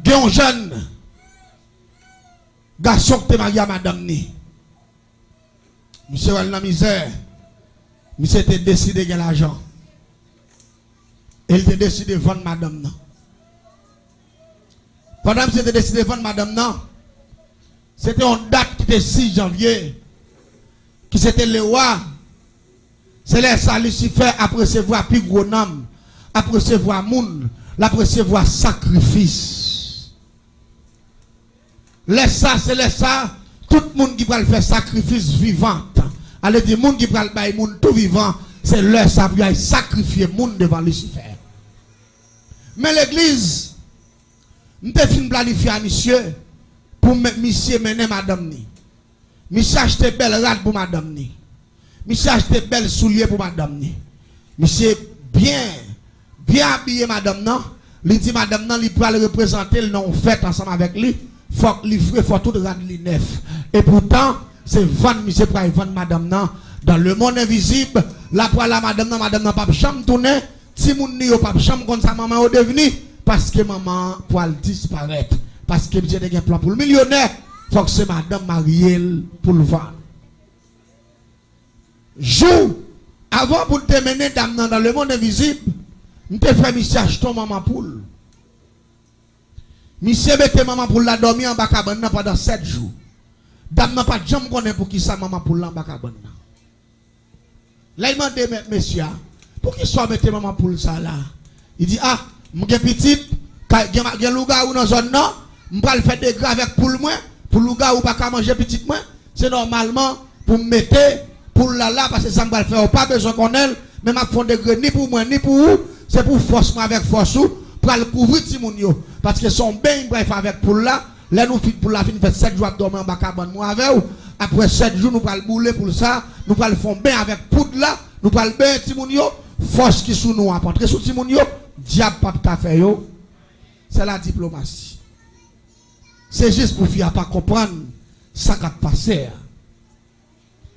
Il y a un jeune garçon qui est marié à madame ni. Monsieur a la misère. Monsieur était décidé de gagner l'argent. Il était décidé de vendre madame non. Pendant que c'était décidé de vendre madame non, c'était une date qui était 6 janvier. Qui c'était le roi. C'est là ça Lucifer après recevoir plus gros nom, après recevoir moun, après recevoir sacrifice. Laisse ça, c'est laisse ça, tout le monde qui va faire sacrifice vivant. Allez dire monde qui va le monde tout vivant, c'est leur ça pour sacrifier monde devant Lucifer. Mais l'église, nous devons planifier à monsieur pour monsieur mener madame ni. Monsieur acheter belle rade pour madame ni. Monsieur acheter belle soulier pour madame ni. Monsieur bien habillé madame non. Il dit madame non, il peut le représenter le nom fait ensemble avec lui. Faut livrer, faut tout rendre li neuf. Et pourtant, c'est vendre monsieur pour vendre madame non dans le monde invisible. La pour la madame non pas chambre tourner. Si moun ni yo pas chambre comme ça maman au devenu parce que maman pour disparaître parce que monsieur a un plan pour le millionnaire. Faut que c'est madame Marielle pour le vendre. Jour avant pour te mener dame dans le monde invisible, nous te fait monsieur acheter maman poule. Monsieur mette maman poule la dormir en bas cabane pendant 7 jours. Dame n'a pas de jambe connaît pour qui ça maman poule là en bas cabane. Là il m'a dit monsieur pour qui soit mette maman poule ça là. Il dit ah, mon petite, gen louga ou dans zone non, m'pa le faire des gras avec poule moi. Pour le gars ou pas qu'à manger petit moins, c'est normalement pour me mettre pour là parce que ça me va le faire pas besoin qu'on ait, mais m'a fond de ni pour moi ni pour vous, c'est pour force moi avec force pour le couvrir Timoun yo parce que son bain il va faire avec pour là nous fit pour la fin fait 7 jours dormir en bas cabane moi avec ou après 7 jours nous va le bouler pour ça, nous va le faire bain avec poudre là, nous va le bain Timoun yo, force qui sous nous apporter sous Timoun yo, diable pas ta fait yo. C'est la diplomatie. C'est juste pour faire pas comprendre ça qui a passé.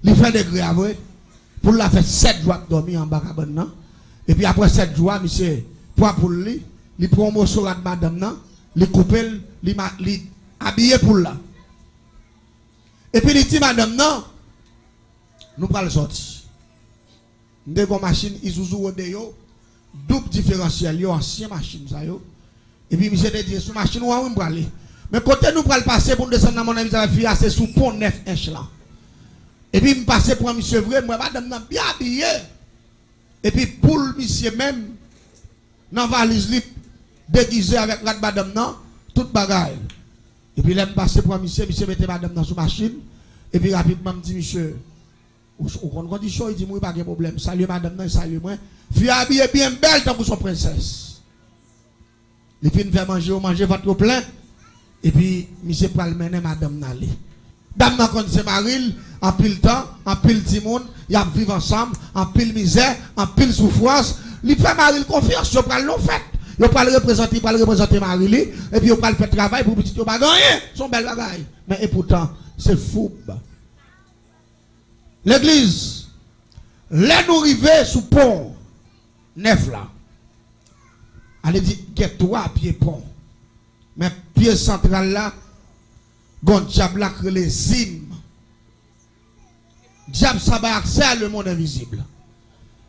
Il fait des grèves pour la faire 7 jours de dormir en bas cabane. Et puis après 7 jours, monsieur, pour lui, il prend un morceau de madame, il coupe, il habille pour là. Et puis il dit madame, non, nous pas le sortir. Nous avons une machine Isuzu Rodeo, double différentiel, ancien machine. Et puis monsieur dit, sur machine, on va aller. Mais côté nous pour le passer pour descendre dans mon avis, ça va c'est sous pont 9 inches là. Et puis me passer pour un monsieur vrai, moi madame bien habillé. Et puis pour le monsieur même dans valise li déguisé avec la madame non, toute bagaille. Et puis là me passer pour un monsieur mettait madame dans sous machine et puis rapidement me dit monsieur au condition il dit moi pas de problème. Salut madame non, salut moi. Fille habillée bien belle tant pour son princesse. Et puis nous fait manger votre plein. Et puis, monsieur Pral mener madame Nali. Dame n'a connu Maril, en pile temps, en pile timon, il y a vivre ensemble, en pile misère, en pile souffrance. Il fait Maril confiance, il pral l'on fait. Il pral représenter Maril, et puis il pral faire travail pour petit, il va gagner son bel bagaille. Mais et pourtant, c'est fou. L'église, là nous arrivons sous pont, neuf là. Elle dit, get 3 pieds pont. Mais pied central là, gon diable là que les zim. Diable ça va accès à le monde invisible.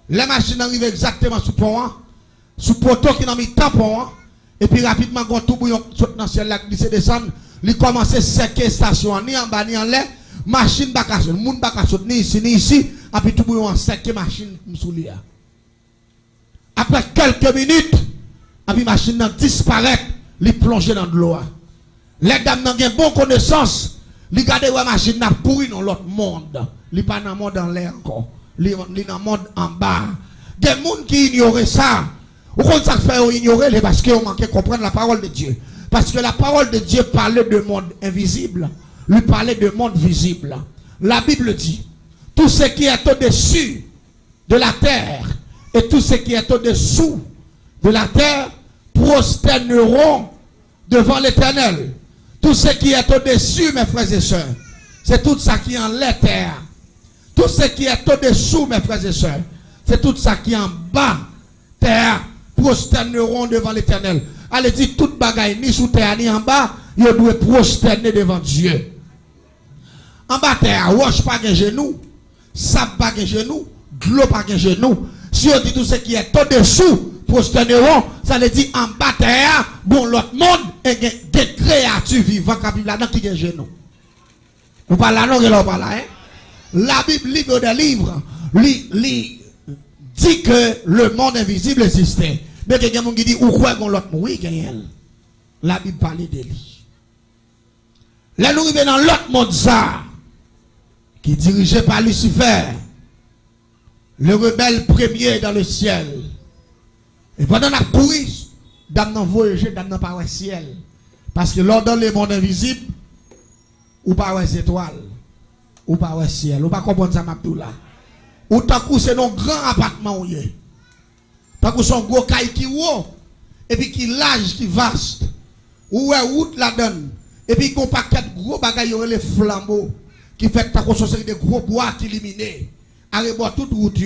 La machine arrive exactement sous pont, sous poteau qui n'a mis tampon, et puis rapidement gon tout bouillon saute dans ciel là qui se descend, il commence à séquer station ni en bas ni en l'air, machine baka saute, monde baka saute ni ici, et puis tout bouillon séquer machine sous lui. Après quelques minutes, et puis machine disparaît. Li plonger dans de l'eau. Les dames n'ont pas bonne connaissance. Li gade la machine n'a pourri dans l'autre monde. Li pas dans le monde en l'air encore. Li dans le monde en bas. Des gens qui ignorent ça. Ou quand ça fait ignorer parce qu'ils ont manqué de comprendre la parole de Dieu. Parce que la parole de Dieu parlait de monde invisible. Lui parlait de monde visible. La Bible dit, tout ce qui est au-dessus de la terre et tout ce qui est au-dessous de la terre prosterneront devant l'Éternel. Tout ce qui est au-dessus, mes frères et sœurs, c'est tout ça qui est en la terre. Tout ce qui est au-dessous, mes frères et sœurs, c'est tout ça qui est en bas, terre, prosterneront devant l'Éternel. allez dire toute bagaille ni sous terre ni en bas, yo doit prosterner devant Dieu. En bas terre, roche pas de genou, sable pas de genou, de l'eau pas de genou. Si on dit tout ce qui est au-dessous, prosterneront, ça veut dire en bas terre, bon l'autre monde, et des créatures vivantes qui vivent là-dedans qui ont genou. Vous parlez là, non, vous parlez là, hein? La Bible, livre des livres, dit que le monde invisible existait. Mais quelqu'un qui dit, ou quoi qu'on l'autre oui, la Bible parle de lui. Là, nous arrivons dans l'autre monde, ça, qui est dirigé par Lucifer, le rebelle premier dans le ciel. Et pendant la pourri, dame n'a voyagé, dame n'a pas le ciel. Parce que lors dans le monde invisible, ou pas les étoiles, ou pas le ciel, ou pas comprendre ça, Mabdoula. Ou tant que c'est un grand appartement, tant que c'est un gros caille qui haut, et puis qui large, qui vaste, ou est route la donne, et puis qu'on paquet gros bagaille, les flambeaux, qui fait tant que c'est des gros bois qui éliminés, à reboire toute route,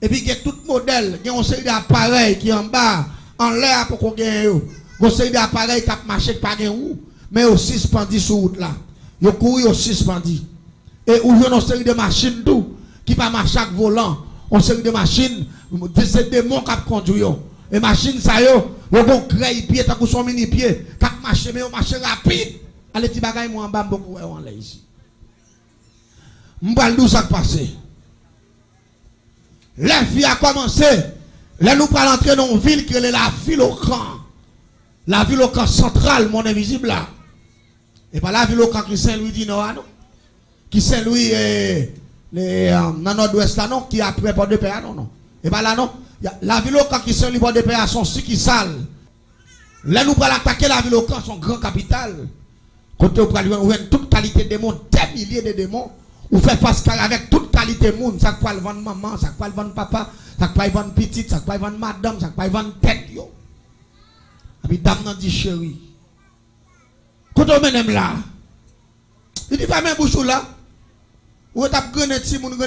et puis il y a tout modèle, il y a un série d'appareils qui en bas, en l'air pour qu'on gagne, un série d'appareils qui marché pas où, mais aussi suspendu sur route là. Yo couru au suspendu. Et où yon une série de machines tout qui pas marcher avec volant, une série de machines, c'est des démons qui conduisent. Et machines ça yo bon créer pied tant que son mini pied, cap marcher mais marcher rapide. Allez ti bagay moi en bas beaucoup on là ici. M'bal d'où ça passé. La vie a commencé. Là nous pas entrer dans une ville qui est la ville au camp. La ville au camp central, mon invisible là. Et pas la ville au camp qui Saint-Louis dit non, non. Qui Saint-Louis dans nord-ouest là non, qui après pas de paix non non. Et pas là non. La ville au camp qui Saint-Louis pas de paix son si qui sale. Là nous pas attaquer la ville au camp son grand capital. Côté où prendre toute qualité de démons, des milliers de démons. Ou fait face avec toute qualité de monde, ça peut le vendre maman, ça peut le vendre papa, ça peut le vendre petite, ça peut le vendre madame, ça peut le vendre tête yo. Et puis dame nan dit chérie. Quand on mène là, il dit pas même bouchou là. Ou t'as gagné ti moun, ou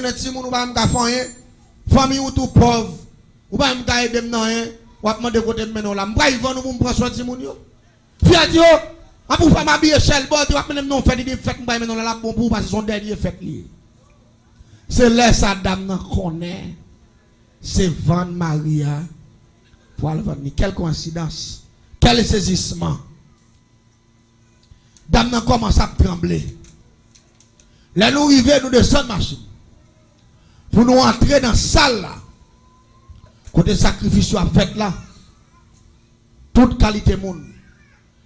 pas me faire rien. Famille ou tout pauvre, ou pas me faire aider nan rien. Ou pas demander côté menon là, m'bra vendre ou m'prendre soin ti moun yo. Fiat yo, a pour faire m'habiller chel bon, tu vas même non faire des fêtes m'bra menon là bon pour passer son dernier fête li. C'est là sa dame nan connaît. C'est vendre Maria pour aller vendre. Quelle coïncidence. Quel saisissement. Dame nan commence à trembler. Là nous arrivons, nous descendons machine. Pour nous entrer dans la salle là. Côté sacrifice à fait là. Toute qualité monde.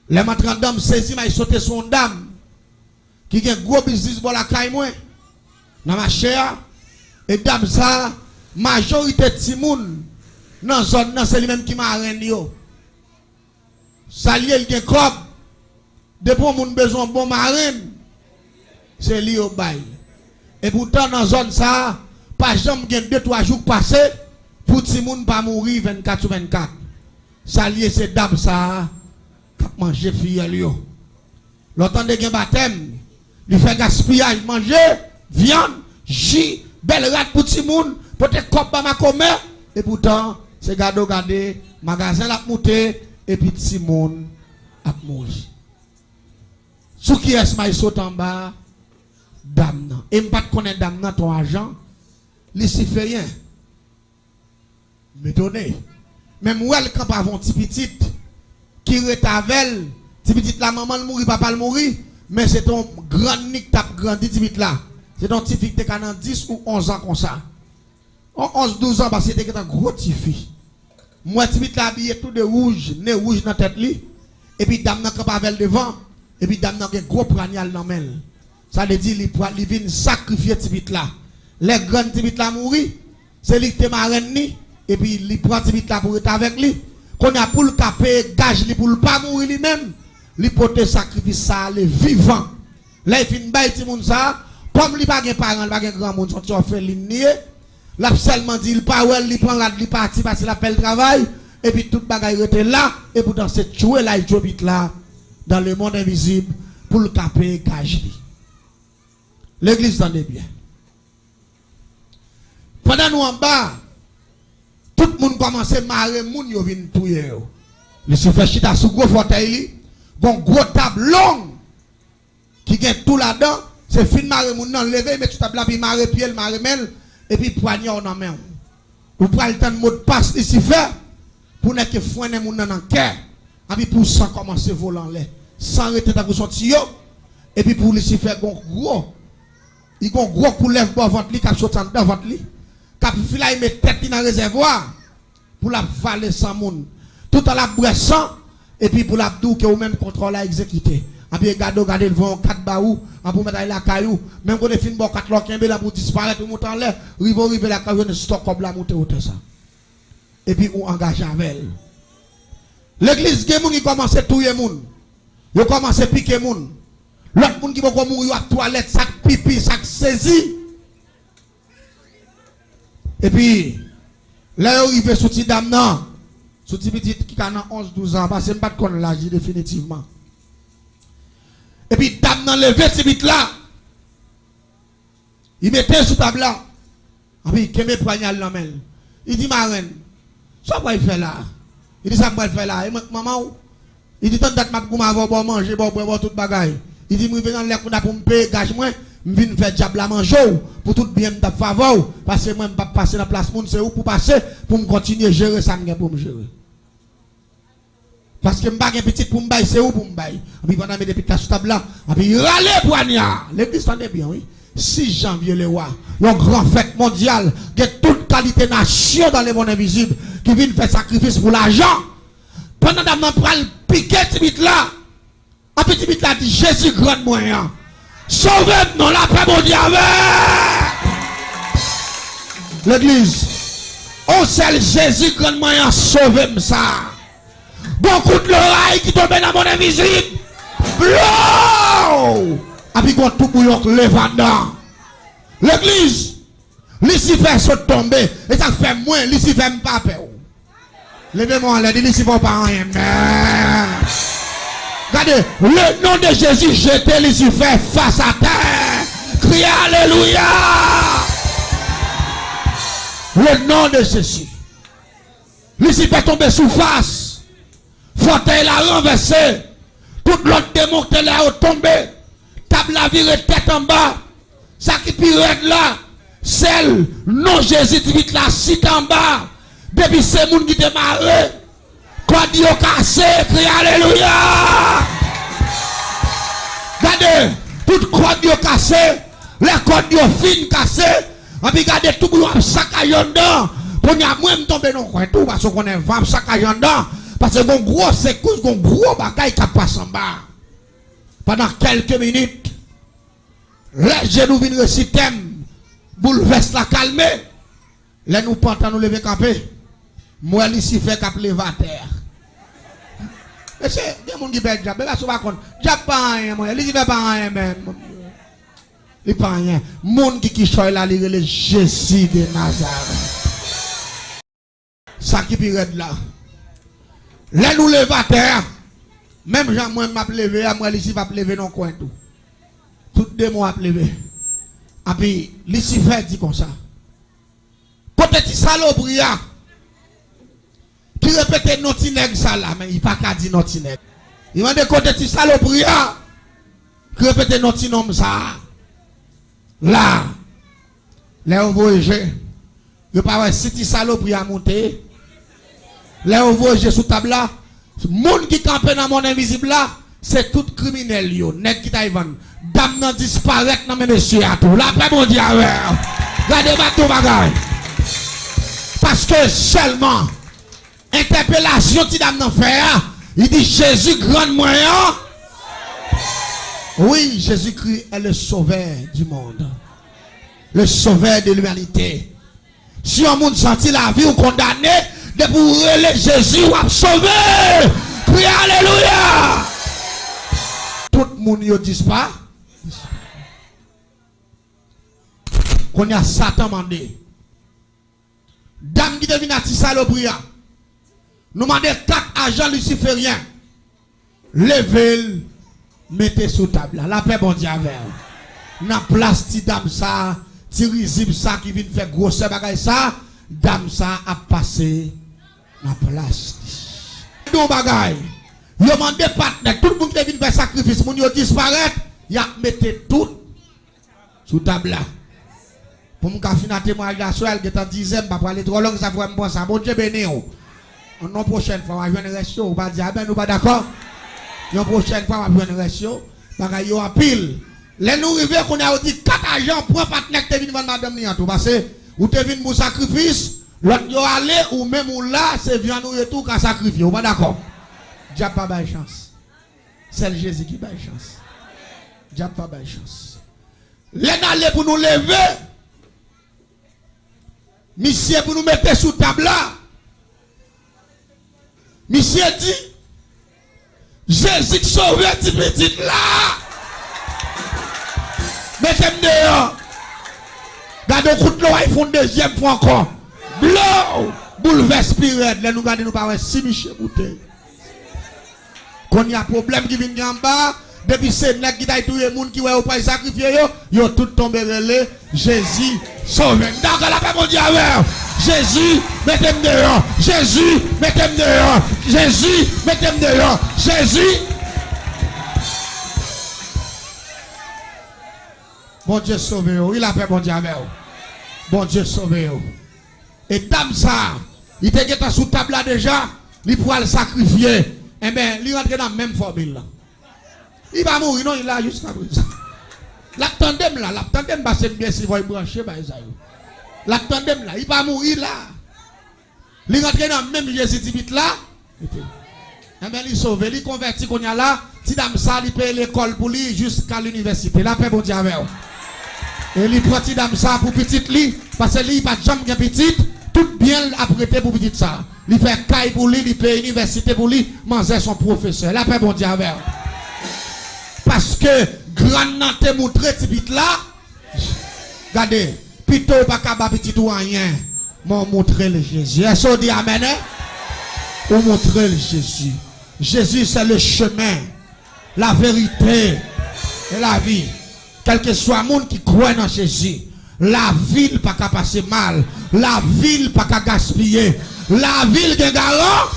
Les matrons d'homme saisi, mais il saute son dame. Qui a un gros business pour la caille moi. Dans ma chère. Et dame ça, majorité de Timoun. Dans la zone, c'est lui-même qui m'a rendu. Ça lié le cob. Depuis qu'on a besoin de bon marine, c'est lui au bail. Et pourtant, dans la zone, ça, pas jamais 2-3 jours passés pour que les gens ne pas mourir 24 sur 24. Ça lié, c'est dame ça, qui mange fille. L'autant de baptême, il fait gaspillage, manger, viande, jus, belle rate pour les gens, peut-être cop à ma commerce. Et pourtant, c'est garder, magasin la monté, et puis les gens a mourir. Ce qui est ma saute en bas, dame. Et je ne connais pas dame ton argent, il ne fait rien. Me donner. Même où elle camp avant petit petit qui retavel, petit petit la maman le mourir, papa le mourir, mais c'est ton grand nick tap grandi petit petit là. C'est ton petit fille qui a 10 ou 11 ans comme ça. En 11-12 ans parce que c'était un gros petit fille. Moi petit petit là habillé tout de rouge, nez rouge dans tête li, et puis dame nan camp avec devant. Et puis dame nan gen gros pranial nan men. Ça veut dire il vient sacrifier tibit là. Les grands tibit là mourir, c'est lui qui te marraine ni et puis il prend tibit là pour être avec lui. Qu'on a pour le caper gage li pour le pas mourir lui-même. Li porter sacrifice ça le vivant. Là il fin bay ti moun ça, comme li pas gen parent, pas gen grand monde sont fait ligne. L'a seulement dit il pas well, il prend il parti parce qu'il a fait le travail et puis toute bagaille était là et pourtant c'est jouer là il jobit là. Dans le monde invisible pour le taper gage. L'église s'en est bien. Pendant nous en bas, tout le monde commence à marrer, moun yo vin touyer. Lucifer chita sous gros fauteuil, bon gros table long qui gagne tout là-dedans, c'est fin marre moun nan lever mais tu table là puis marre pied marre mel et puis poignard dans main. Ou pral le temps de mot de passe Lucifer pour ne que foiner moun nan cœur. Et puis pour sans commencer voler en l'air, sans arrêter ta sorti yo et puis pour Lucifer gon gros il gon gros coulève bon ventre li cap sortant dans ventre li cap fila il met tête dans réservoir pour la valer sans moun tout à la boisson et puis pour la dou que ou même contrôle à exécuter et puis regarder devant 4 baou pour mettre la caillou même quand on fin bon 4 loquembe là pour disparaître ou monter en l'air rive la caillou stock comme la monter autour ça et puis on engage avec elle. L'église gen moun qui commence à touyer moun. Yo commence à piquer moun. L'autre moun qui va mourir à toilette, sac pipi, sac saisi. Et puis là yo arrivé sous ti dame nan, sous ti petit qui a 11-12 ans parce que pas de connait l'âge définitivement. Et puis dame nan levé ti bit là. Il mettait sous table là. Et puis il me poignal la main. Il dit ma reine, ça va faire là. Il dit ça va faire là. Et maman, il dit tant date m'a pour m'avoir manger, boire toute bagaille. Il dit moi venir dans l'air pour me payer gage moi, me venir faire diable à manger pour tout bien me faveur parce que moi me pas passer dans place monde c'est où pour passer pour me continuer gérer ça me pour me gérer. Parce que me pas petit pour me bailler c'est où pour me bailler. Et puis pendant mes depuis ta table là, et puis râler poignard. L'église tendait bien oui. 6 janvier le roi, une grande fête mondiale, de toute qualité nation dans les mondes invisibles qui viennent faire sacrifice pour l'argent. Pendant que nous prenons piquer petit là, un petit bit là dit Jésus grand moyen. Sauvez-nous dans la paix mondiale. L'église, on seul Jésus grand moyen sauve-moi ça. Beaucoup de l'oreille qui tombe dans mon invisible. Blow! Et puis quand tout bouillon levant. L'église, Lucifer saute tomber. Et ça fait moins, Lucifer pas peur. Levez-moi en l'air, Lucifer pas rien. Regardez, le nom de Jésus jeté Lucifer face à terre. Criez Alléluia. Le nom de Jésus. Lucifer tombé sous face. Fauteuil l'a renversé. Tout l'autre démon qui l'a tombé. Table la virée tête en bas. Ça qui pirate là. Celle, non Jésus vite la cite en bas. Depuis ces moun qui démarre. Quand Dieu cassé, crie Alléluia. Regardez, tout quoi Dieu cassé. Les cordes Dieu fin cassé. Et puis regardez tout le monde saccagé dedans. Pour nous, moi, je tombe dans le coin tout parce qu'on est vraiment saccagé dedans. Parce que mon gros secousse, mon gros bagaille qui passe en bas. Pendant quelques minutes, les genoux viennent réciter, bouleverse la calmer. Les nous pentons nous lever camper. Moi, ici, fait cap lever à terre. Et c'est des gens qui perdent diable. Mais là, ça va compte. Diable pas rien, moi. Il ne pas rien même. Il pas rien. Monde qui choisit là, il est Jésus de Nazareth. Ça qui pire là. Les nous lever à terre. Même Jean, moi, m'a levé, moi, ici, va lever dans le coin tout. Tout deux mois à lever. Et puis, Lucifer dit comme ça. Peut-être saloperie qui répète notre nègre ça là, mais il pas qu'à dire notre nègre. Il m'a dit peut-être saloperie qui répète notre nom ça. Là, les voyageurs, il pas si tu saloperie à monter. Les voyageurs sous table là. Monde qui campe dans mon invisible là, c'est tout criminel yo, nèg qui taïvan. Dame nan disparaître dans mes messieurs à tout. La paix mondiale. Regardez pas tout bagay. Parce que seulement interpellation ti dame nan faire, il dit Jésus grand moyen. Oui, Jésus-Christ est le sauveur du monde. Le sauveur de l'humanité. Si un monde senti la vie ou condamné, de pour relais Jésus ou a sauvé. Criez Alléluia. Tout le monde ne dit pas. Qu'on y a Satan mandé. Dame qui devine à saloperie. Nous demandons 4 agents lucifériens. Levez, mettez sous table. La paix bon Dieu avec. Dans place ti dame ça, ti risible ça qui vient faire grosse bagaille ça, dame ça a passé la place. de bagaille. Yo demandé partenaire, tout le monde qui vient faire sacrifice, moun yo disparaît, y a mettez tout sous table là. Pour mon café na témoignage là, soit elle est en dixième, pas aller trop long, ça faut me ça. Bon Dieu béni ou. En prochaine fois, on va venir rester, ou pas dire ben nous pas d'accord. Une prochaine fois, on va venir rester, bagaille yo en pile. Les nous river qu'on a dit 4 agents pour partenaire qui vient vendre madame ni en tout parce que ou te vinn pour sacrifice, l'autre yo aller ou même ou là, c'est viande ou tout qu'à sacrifier, ou pas d'accord. Dieu pas de chance. C'est Jésus qui a chance. Dieu pas de chance. Les aller pour nous lever. Monsieur pour nous mettre sous table là. Monsieur dit Jésus qui sauve petit petit là. Mettez-moi dehors. Gardez coup de l'eau, ils font deuxième fois encore. Blow. Bouleverse spirit. Là nous gardons nous pas 6 Michel bouteille. Quand il y a un problème qui vient en bas, depuis c'est nèg qui tout le monde qui va au pas sacrifier yo tout tombé relé Jésus sauve. D'accord la paix mon Dieu avec. Jésus mettez-moi dehors. Jésus mettez-moi dehors. Jésus mettez-moi dehors. Jésus. Bon Dieu sauve yo. Il a fait bon Dieu avec. Bon Dieu sauve yo. Et dame ça, il était sous table là déjà, il pourra le sacrifier. Eh bien, il rentre dans la même formule là. Il va mourir, non, il a jusqu'à présent. La tandem là, c'est bien si vous brancher, la tandem là, il va mourir là. Il rentre dans le même Jésus Tibit là. Eh bien, il sauve, il convertit qu'on y a là. Si dame ça, il paye l'école pour lui jusqu'à l'université. La paix, bon Dieu avec vous. Et il prend dame ça pour petite lui, parce que lui, il pas de jambe petite. Tout bien apprêté pour petit ça. Il fait caille pour lui, il paye université pour lui, manger son professeur. La paix bon Dieu avec. Parce que grand nante montré petit là. Regardez, plutôt pas capable petit ou rien. M'ont montré le Jésus. Est-ce qu'on dit amen? Ou montrer le Jésus. Jésus c'est le chemin, la vérité et la vie. Quel que soit le monde qui croit dans Jésus. La ville pas qu'à passer mal. La ville pas qu'à gaspiller. La ville qui est garant.